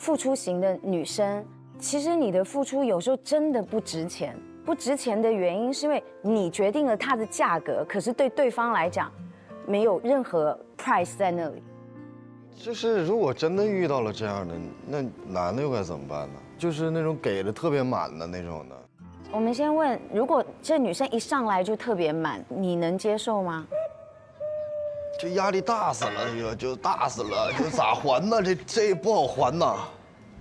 付出型的女生，其实你的付出有时候真的不值钱。不值钱的原因是因为你决定了它的价格，可是对对方来讲，没有任何 price 在那里。就是如果真的遇到了这样的，那男的又该怎么办呢？就是那种给的特别满的那种的。我们先问，如果这女生一上来就特别满，你能接受吗？这压力大死了，就大死了，就咋还呢？这不好还呐，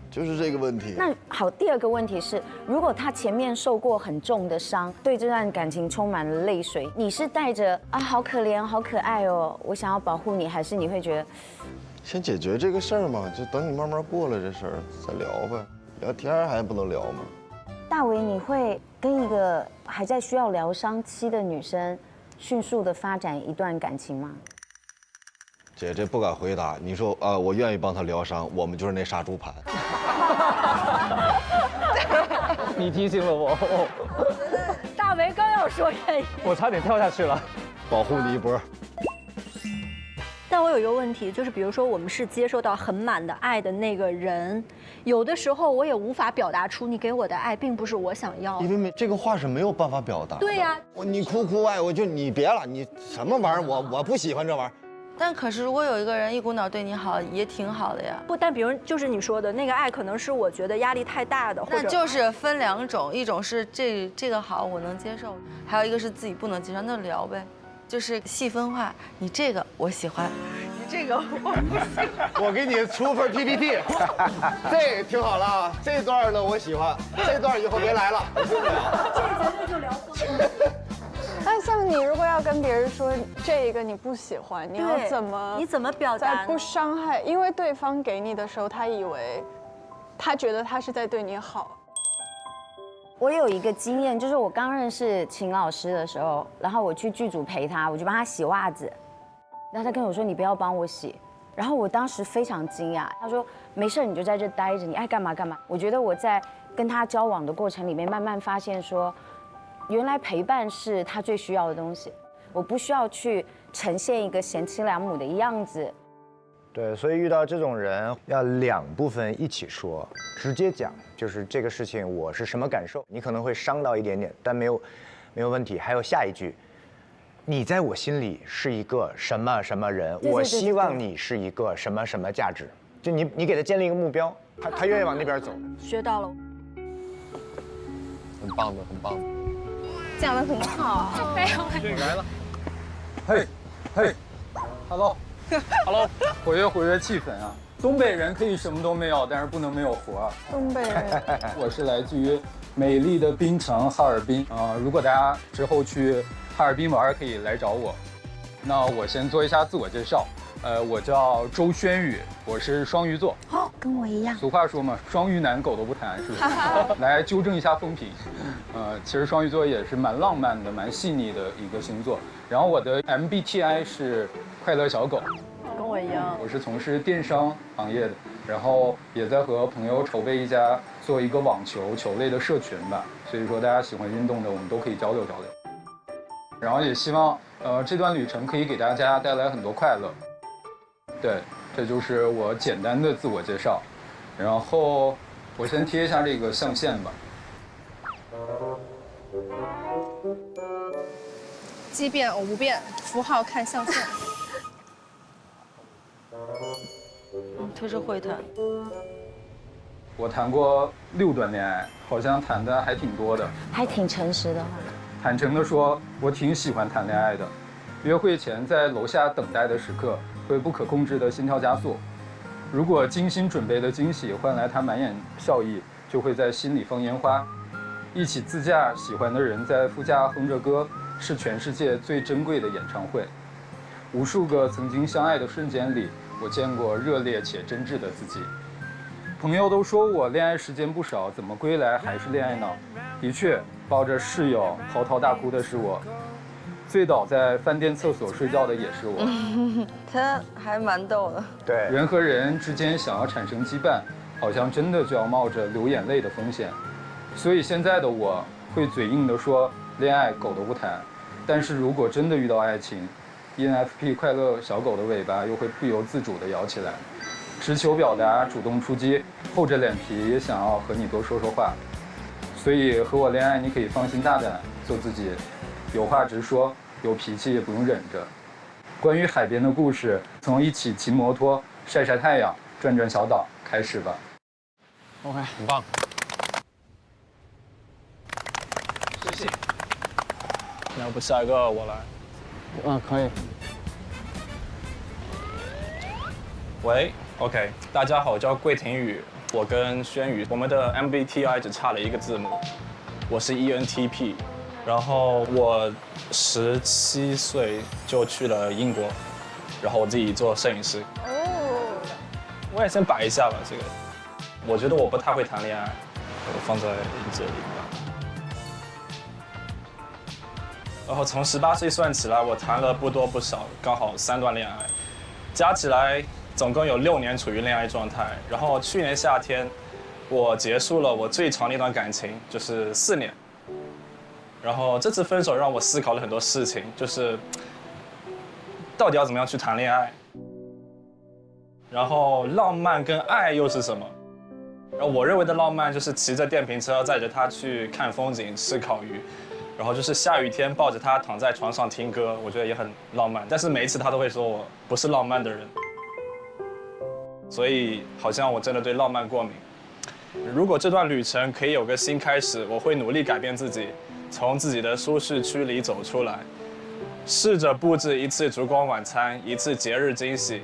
就是这个问题。那好，第二个问题是，如果他前面受过很重的伤，对这段感情充满了泪水，你是带着啊好可怜、好可爱哦，我想要保护你，还是你会觉得先解决这个事儿嘛，就等你慢慢过了这事儿再聊呗。聊天还不能聊吗？大为，你会跟一个还在需要疗伤期的女生迅速的发展一段感情吗？姐，这不敢回答。你说啊，我愿意帮他疗伤，我们就是那杀猪盘。你提醒了我，大为刚要说愿意，我差点跳下去了。保护你一波。但我有一个问题，就是比如说我们是接受到很满的爱的那个人，有的时候我也无法表达出你给我的爱并不是我想要的。因为这个话是没有办法表达的。对呀，你哭爱我就你别了，你什么玩意儿？我不喜欢这玩意儿。但可是如果有一个人一股脑对你好，也挺好的呀。不，但比如就是你说的那个爱，可能是我觉得压力太大的，或者那就是分两种，一种是这个好我能接受，还有一个是自己不能接受，那就聊呗，就是细分化。你这个我喜欢，你这个我不喜欢。我给你出份 PPT， 这听好了啊，这段呢我喜欢，这段以后别来了，我受不了。这绝对就聊不了。但像你如果要跟别人说这个你不喜欢，你要怎么表达在不伤害？因为对方给你的时候，他觉得他是在对你好。我有一个经验，就是我刚认识秦老师的时候，然后我去剧组陪他，我就帮他洗袜子，然后他跟我说你不要帮我洗，然后我当时非常惊讶，他说没事，你就在这待着，你爱干嘛干嘛。我觉得我在跟他交往的过程里面，慢慢发现说，原来陪伴是他最需要的东西，我不需要去呈现一个贤妻良母的样子。对，所以遇到这种人要两部分一起说，直接讲，就是这个事情我是什么感受，你可能会伤到一点点，但没有问题。还有下一句，你在我心里是一个什么什么人，我希望你是一个什么什么价值，就你给他建立一个目标，他愿意往那边走。学到了，很棒的，很棒的。讲得很好，这来了，嘿，hello， 活跃气氛啊！东北人可以什么都没有，但是不能没有活。东北人，我是来自于美丽的槟城哈尔滨啊、如果大家之后去哈尔滨玩，可以来找我。那我先做一下自我介绍，我叫周轩宇，我是双鱼座。哦，跟我一样。俗话说嘛，双鱼男狗都不谈，是不是？来纠正一下风评。其实双鱼座也是蛮浪漫的、蛮细腻的一个星座。然后我的 MBTI 是快乐小狗，跟我一样。我是从事电商行业的，然后也在和朋友筹备做一个网球球类的社群吧。所以说大家喜欢运动的，我们都可以交流交流。然后也希望这段旅程可以给大家带来很多快乐。对，这就是我简单的自我介绍。然后我先贴一下这个象限吧。奇变偶不变，符号看象限。特是会谈。我谈过6段恋爱，好像谈的还挺多的。还挺诚实的哈。坦诚地说，我挺喜欢谈恋爱的。约会前在楼下等待的时刻，会不可控制的心跳加速。如果精心准备的惊喜换来他满眼笑意，就会在心里放烟花。一起自驾，喜欢的人在副驾哼着歌，是全世界最珍贵的演唱会。无数个曾经相爱的瞬间里，我见过热烈且真挚的自己。朋友都说我恋爱时间不少，怎么归来还是恋爱脑？的确，抱着室友嚎啕大哭的是我，醉倒在饭店厕所睡觉的也是我。他还蛮逗的。对，人和人之间想要产生羁绊，好像真的就要冒着流眼泪的风险。所以现在的我会嘴硬地说，恋爱狗都不谈。但是如果真的遇到爱情，ENFP 快乐小狗的尾巴又会不由自主地摇起来。直球表达，主动出击，厚着脸皮也想要和你多说说话。所以和我恋爱，你可以放心大胆做自己，有话直说，有脾气也不用忍着。关于海边的故事，从一起骑摩托、晒晒太阳、转转小岛开始吧。OK， 很棒。谢谢。要不下一个我来？可以。喂 ，OK， 大家好，我叫桂廷宇，我跟轩宇，我们的 MBTI 只差了一个字母，我是 ENTP， 然后我17岁就去了英国，然后我自己做摄影师。哦，我也先摆一下吧，这个，我觉得我不太会谈恋爱，我放在这里吧。然后从18岁算起来，我谈了不多不少，刚好3段恋爱，加起来总共有6年处于恋爱状态。然后去年夏天，我结束了我最长的一段感情，就是4年。然后这次分手让我思考了很多事情，就是到底要怎么样去谈恋爱，然后浪漫跟爱又是什么？然后我认为的浪漫就是骑着电瓶车载着他去看风景、吃烤鱼。然后就是下雨天抱着他躺在床上听歌，我觉得也很浪漫。但是每一次他都会说我不是浪漫的人，所以好像我真的对浪漫过敏。如果这段旅程可以有个新开始，我会努力改变自己，从自己的舒适区里走出来，试着布置一次烛光晚餐，一次节日惊喜。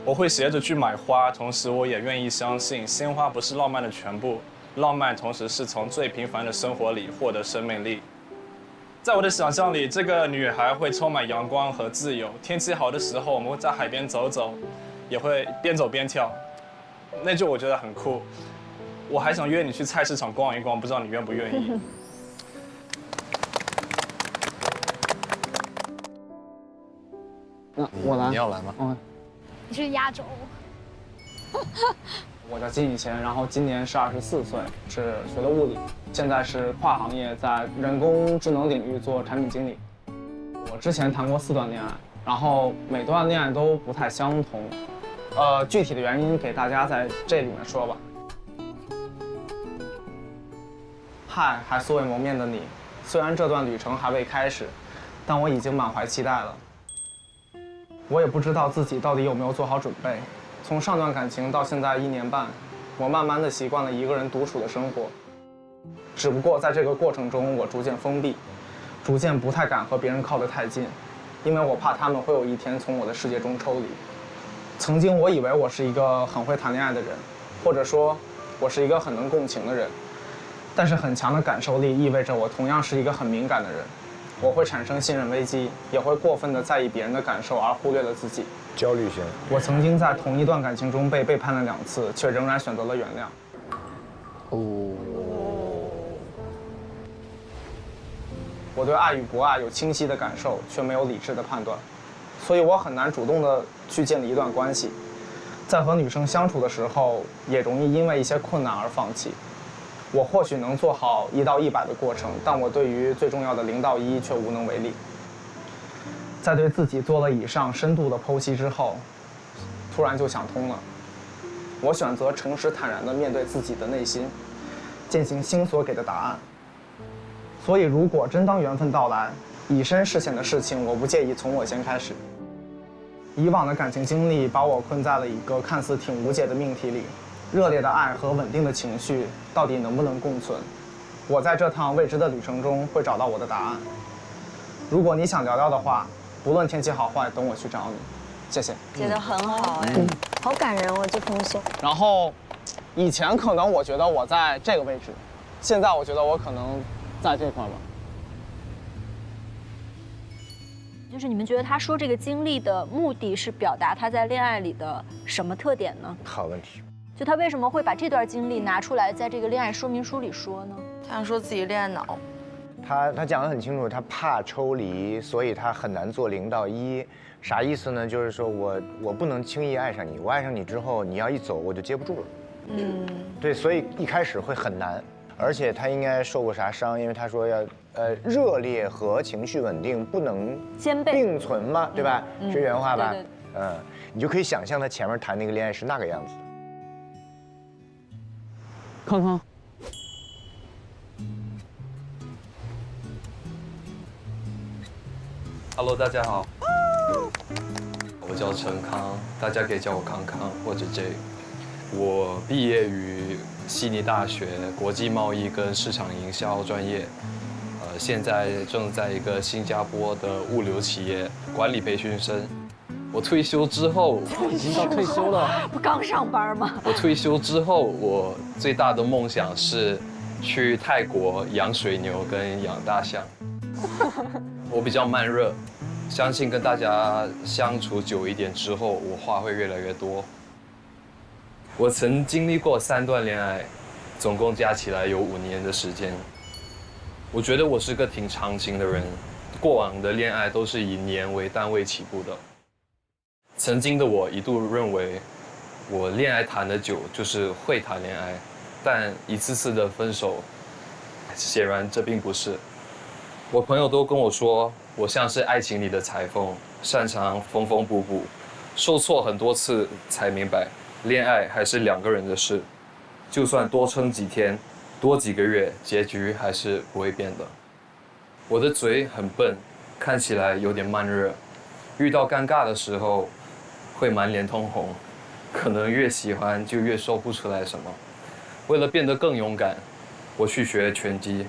我会学着去买花，同时我也愿意相信鲜花不是浪漫的全部，浪漫同时是从最平凡的生活里获得生命力。在我的想象里，这个女孩会充满阳光和自由。天气好的时候，我们会在海边走走，也会边走边跳，那就我觉得很酷。我还想约你去菜市场逛一逛，不知道你愿不愿意？那我来。你要来吗？你是压轴。我叫金以前，然后今年是24岁，是学的物理，现在是跨行业在人工智能领域做产品经理。我之前谈过4段恋爱，然后每段恋爱都不太相同，具体的原因给大家在这里面说吧。嗨，还素未谋面的你，虽然这段旅程还未开始，但我已经满怀期待了。我也不知道自己到底有没有做好准备。从上段感情到现在1年半，我慢慢的习惯了一个人独处的生活。只不过在这个过程中，我逐渐封闭，逐渐不太敢和别人靠得太近，因为我怕他们会有一天从我的世界中抽离。曾经我以为我是一个很会谈恋爱的人，或者说，我是一个很能共情的人。但是很强的感受力意味着我同样是一个很敏感的人，我会产生信任危机，也会过分的在意别人的感受而忽略了自己。焦虑型。我曾经在同一段感情中被背叛了2次，却仍然选择了原谅。我对爱与不爱有清晰的感受，却没有理智的判断，所以我很难主动的去建立一段关系。在和女生相处的时候，也容易因为一些困难而放弃。我或许能做好1到100的过程，但我对于最重要的0到1却无能为力。在对自己做了以上深度的剖析之后，突然就想通了。我选择诚实坦然地面对自己的内心，进行心所给的答案。所以如果真当缘分到来，以身试险的事情，我不介意从我先开始。以往的感情经历把我困在了一个看似挺无解的命题里，热烈的爱和稳定的情绪到底能不能共存？我在这趟未知的旅程中会找到我的答案。如果你想聊聊的话，不论天气好坏，等我去找你。谢谢。写得很好哎，好感人哦，这封信。然后，以前可能我觉得我在这个位置，现在我觉得我可能在这块吧。就是你们觉得他说这个经历的目的是表达他在恋爱里的什么特点呢？好问题。就他为什么会把这段经历拿出来，在这个恋爱说明书里说呢？他想说自己恋爱脑。他讲得很清楚，他怕抽离，所以他很难做0到1。啥意思呢？就是说我不能轻易爱上你，我爱上你之后，你要一走我就接不住了。对，所以一开始会很难。而且他应该受过啥伤？因为他说要热烈和情绪稳定不能兼备并存嘛，对吧？是原话吧？你就可以想象他前面谈那个恋爱是那个样子的。康康。Hello， 大家好，我叫陈康，大家可以叫我康康或者 J。我毕业于悉尼大学国际贸易跟市场营销专业，现在正在一个新加坡的物流企业管理培训生。我退休之后，已经到退休了，不刚上班吗？我退休之后，我最大的梦想是去泰国养水牛跟养大象。我比较慢热，相信跟大家相处久一点之后，我话会越来越多。我曾经历过3段恋爱，总共加起来有5年的时间。我觉得我是个挺长情的人，过往的恋爱都是以年为单位起步的。曾经的我一度认为，我恋爱谈得久就是会谈恋爱，但一次次的分手，显然这并不是。我朋友都跟我说，我像是爱情里的裁缝，擅长缝缝补补，受挫很多次才明白，恋爱还是2个人的事，就算多撑几天，多几个月，结局还是不会变的。我的嘴很笨，看起来有点慢热，遇到尴尬的时候会满脸通红，可能越喜欢就越说不出来什么。为了变得更勇敢，我去学拳击，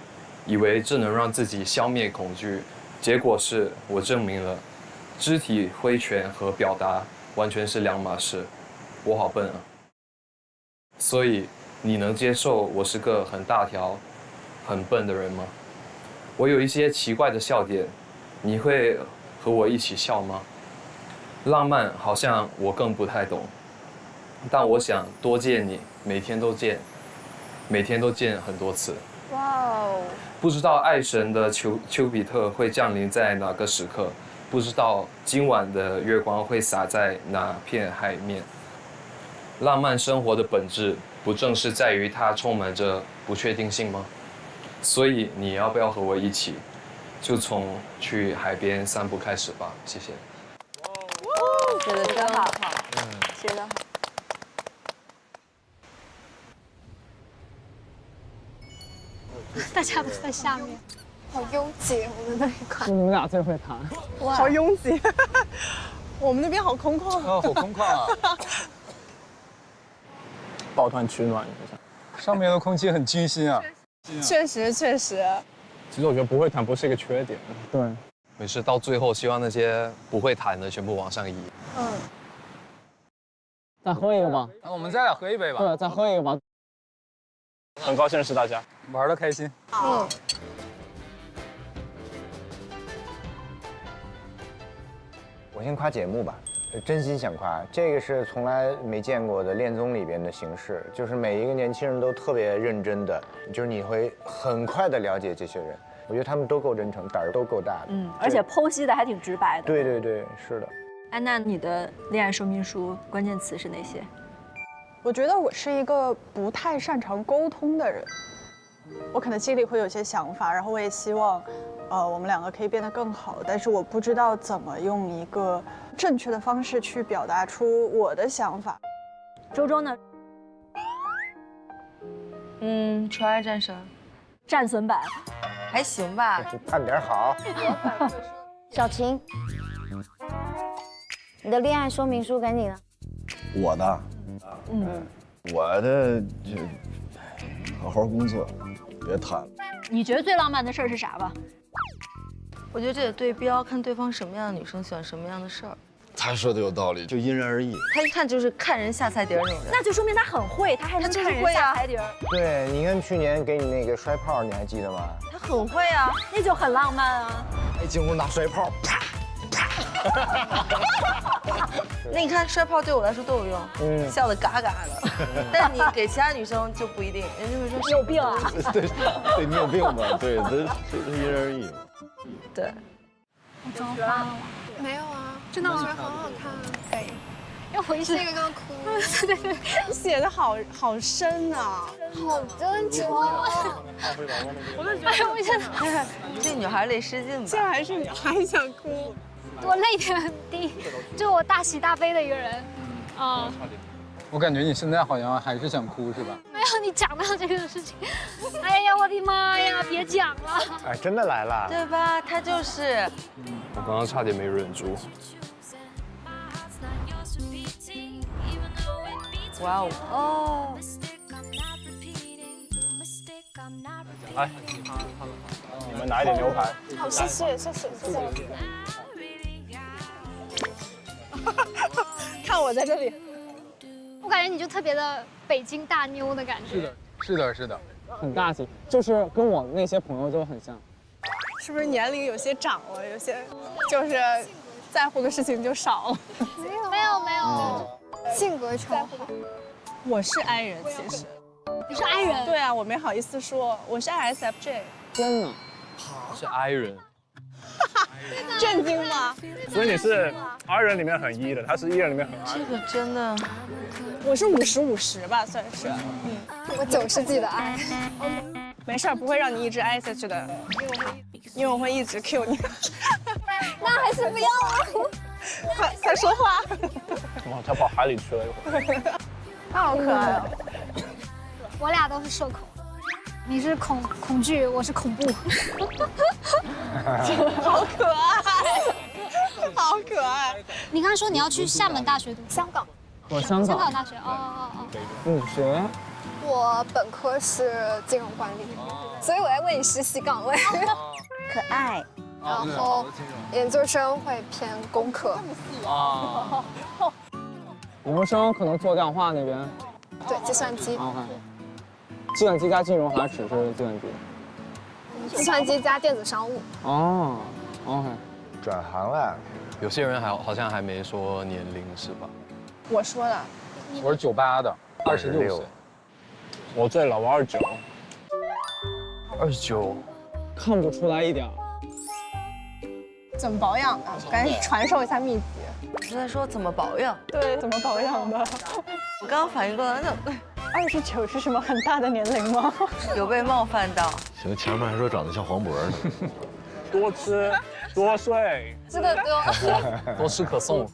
以为这能让自己消灭恐惧，结果是我证明了，肢体挥拳和表达完全是2码事。我好笨啊！所以你能接受我是个很大条、很笨的人吗？我有一些奇怪的笑点，你会和我一起笑吗？浪漫好像我更不太懂，但我想多见你，每天都见，每天都见很多次。哇哦！不知道爱神的丘比特会降临在哪个时刻，不知道今晚的月光会洒在哪片海面。浪漫生活的本质，不正是在于它充满着不确定性吗？所以你要不要和我一起，就从去海边散步开始吧？谢谢。写的真好，写的好。大家都在下面，好拥挤，我们那一块。你们俩最会谈，哇，好拥挤。我们那边好空旷啊，好空旷啊！抱团取暖一下。上面的空气很清新啊。确实确实。其实我觉得不会谈不是一个缺点。对。没事，到最后希望那些不会谈的全部往上移。再喝一个吧。那我们再来喝一杯吧。对，再喝一个吧。很高兴认识大家，玩得开心。我先夸节目吧，真心想夸，这个是从来没见过的恋综里边的形式，就是每一个年轻人都特别认真的，就是你会很快的了解这些人。我觉得他们都够真诚，胆儿都够大的。而且剖析的还挺直白的。对对对，是的。安娜，你的恋爱说明书关键词是哪些？我觉得我是一个不太擅长沟通的人，我可能心里会有些想法，然后我也希望，我们2个可以变得更好，但是我不知道怎么用一个正确的方式去表达出我的想法。周周呢？纯爱战神，战损版，还行吧。看点好。小晴，你的恋爱说明书给你了。我的，我的就好好工作，别谈了。你觉得最浪漫的事儿是啥吧？我觉得这得对标，看对方什么样的女生喜欢什么样的事儿。他说的有道理，就因人而异。他一看就是看人下菜碟那种人。那就说明他很会，他还能看人下菜碟。对，你看去年给你那个摔炮，你还记得吗？他很会啊，那就很浪漫啊。一进屋拿摔炮，啪啪。那你看摔炮对我来说都有用，笑得嘎嘎的。但是你给其他女生就不一定，人家会说你有病啊。对，你有病吧？对，这因人而异嘛。对。我妆发了吗？没有啊，真的吗？我觉得很好看，可以。要回去那个刚哭。对对对，写的好深啊，好真诚啊！我都觉得，我现在这女孩泪失禁吧？这还是还想哭。我泪点很低，就我大喜大悲的一个人。啊，我感觉你现在好像还是想哭是吧？没有你讲到这个事情，哎呀，我的妈呀，别讲了。哎，真的来了。对吧？他就是。我刚刚差点没忍住。哇哦！哦。来，你们拿一点牛排。好，谢谢，谢谢，谢谢。看我在这里，我感觉你就特别的北京大妞的感觉。是的，是的，是的，很大气，就是跟我那些朋友都很像。是不是年龄有些长了，有些就是在乎的事情就少了？没有，性格超好。我是 I 人，其实。你是 I 人？对啊，我没好意思说，我是 ISFJ。真的？是 I 人。震惊吗？所以你是 I 人里面很 E 的，他是 E 人里面很 I。这个真的，我是50-50吧，算是。我90几的 I。没事儿，不会让你一直挨下去的，因为我会一直 Q 你。那还是不要了。快说话。哇，他跑海里去了一会儿。他好可爱哦。我俩都是社恐，你是恐惧，我是恐怖。好可爱，好可爱。你刚刚说你要去厦门大学读香港，我香港大学。哦。你学？我本科是金融管理，所以我在为你实习岗位。可爱。然后研究生会偏工科。啊。研究生可能做量化那边。对，计算机。OK。计算机加金融还是只是计算机？计算机加电子商务。哦 ，OK。转行了。有些人好像还没说年龄是吧？我说的。我是98的，26岁。我最老，我29。29，看不出来一点。怎么保养的？赶紧传授一下秘籍。我是在说怎么保养。对，怎么保养的？我刚刚反应过来，那29是什么很大的年龄吗？有被冒犯到。行，前面还说长得像黄渤呢。多吃，多睡。这个多吃可颂。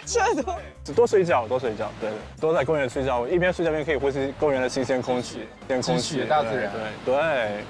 这都。多睡觉，多睡觉，对，多在公园睡觉，一边睡觉一边可以呼吸公园的新鲜空气，汲取大自然。对。